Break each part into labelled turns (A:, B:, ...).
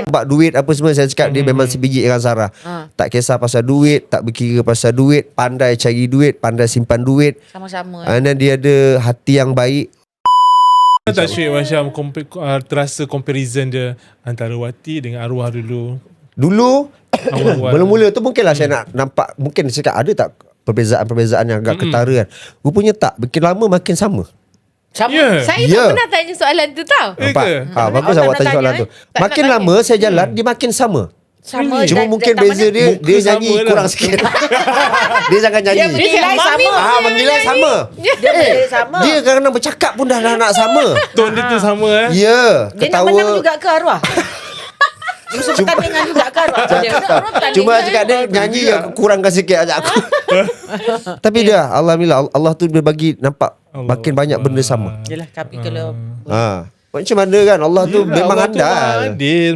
A: Nampak duit apa semua, saya cakap dia memang sebiji dengan Sarah. Tak kisah pasal duit, tak berkira pasal duit, pandai cari duit, pandai simpan duit.
B: Sama-sama.
A: Dan dia ada hati yang baik.
C: Tak Syed macam terasa comparison dia antara Wati dengan arwah dulu.
A: Dulu
C: Awal-awal.
A: mula-mula tu mungkinlah saya nak nampak, mungkin saya cakap ada tak perbezaan-perbezaan yang agak ketara kan. Rupanya tak, makin lama makin sama.
B: Sama.
C: Ya.
B: Saya
A: Ya.
B: tak pernah tanya soalan tu tau.
A: Nampak?
C: ke?
A: Bagus
B: tak
A: awak
B: nak
A: tanya soalan
B: tanya,
A: tu.
B: tak
A: Makin
B: nak
A: lama saya jalan, dia makin sama.
B: Sama.
A: Cuma mungkin beza dia
C: Muka
A: dia nyanyi
C: sama lah.
A: kurang sikit. Dia jangan
B: Dia
A: nyanyi.
B: menilai sama.
A: Menilai sama.
B: Dia menilai sama.
A: Dia kadang-kadang bercakap pun dah nak sama.
C: Tone dia tu sama
A: Ya,
B: Dia nak menang
A: ketawa.
B: juga ke arwah? Musuh pertandingan juga ke arwah?
A: Cuma cakap dia nyanyi yang kurangkan sikit ajak aku. Tapi dia alhamdulillah Allah tu dia bagi nampak makin banyak benda sama.
B: Yelah, tapi kalau
A: Macam mana kan Allah tu
C: Yelah,
A: memang
C: Allah tu maha
A: andal.
C: adil,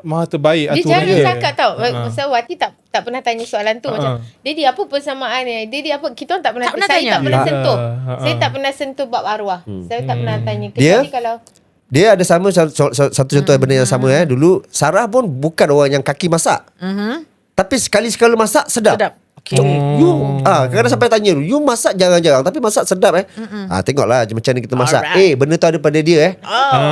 C: maha terbaik
B: dia
C: aturan
B: jarang
C: dia.
B: cakap tau. Pasal Wati tak pernah tanya soalan tu. Macam Daddy apa persamaan ni? Daddy apa? Kita orang tak pernah,
D: Tak pernah
B: saya
D: tanya.
B: tak pernah
C: Ya.
B: sentuh. Saya
C: Ha.
B: tak pernah sentuh bab arwah. Saya tak pernah tanya.
A: Dia?
B: Kecuali kalau
A: Dia ada sama satu contoh benda yang sama Dulu Sarah pun bukan orang yang kaki masak. Tapi sekali-sekala masak sedap.
B: sedap. Okay.
A: Kadang-kadang sampai tanya you masak jarang-jarang tapi masak sedap tengoklah macam mana kita masak.
B: Alright.
A: Benda tu ada pada dia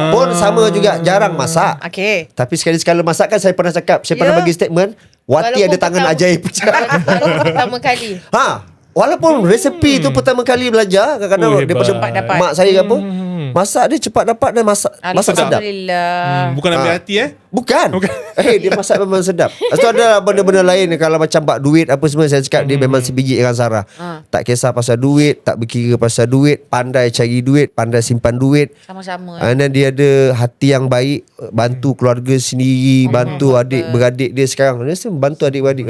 A: Pun sama juga jarang masak.
B: Okay.
A: Tapi sekali-sekala masak kan saya pernah cakap, saya pernah
B: Ya.
A: bagi statement, Wati
B: Walaupun
A: ada tangan
B: pertama-
A: ajaib.
B: Walaupun pertama kali.
A: Walaupun resepi tu pertama kali belajar, kadang-kadang
C: Oh,
A: daripada
C: hebat.
B: Dapat.
A: mak saya ke apa, masak dia cepat dapat dan masak sedap.
B: Alhamdulillah.
C: Bukan ambil hati
A: Bukan. Dia masak memang sedap. Lepas tu ada benda-benda lain kalau macam bak duit apa semua, saya cakap dia memang sebiji dengan Sarah. Tak kisah pasal duit, tak berkira pasal duit, pandai cari duit, pandai simpan duit.
B: Sama-sama.
A: Dan dia ada hati yang baik, bantu keluarga sendiri, bantu adik-beradik dia sekarang. Dia bantu adik-beradik.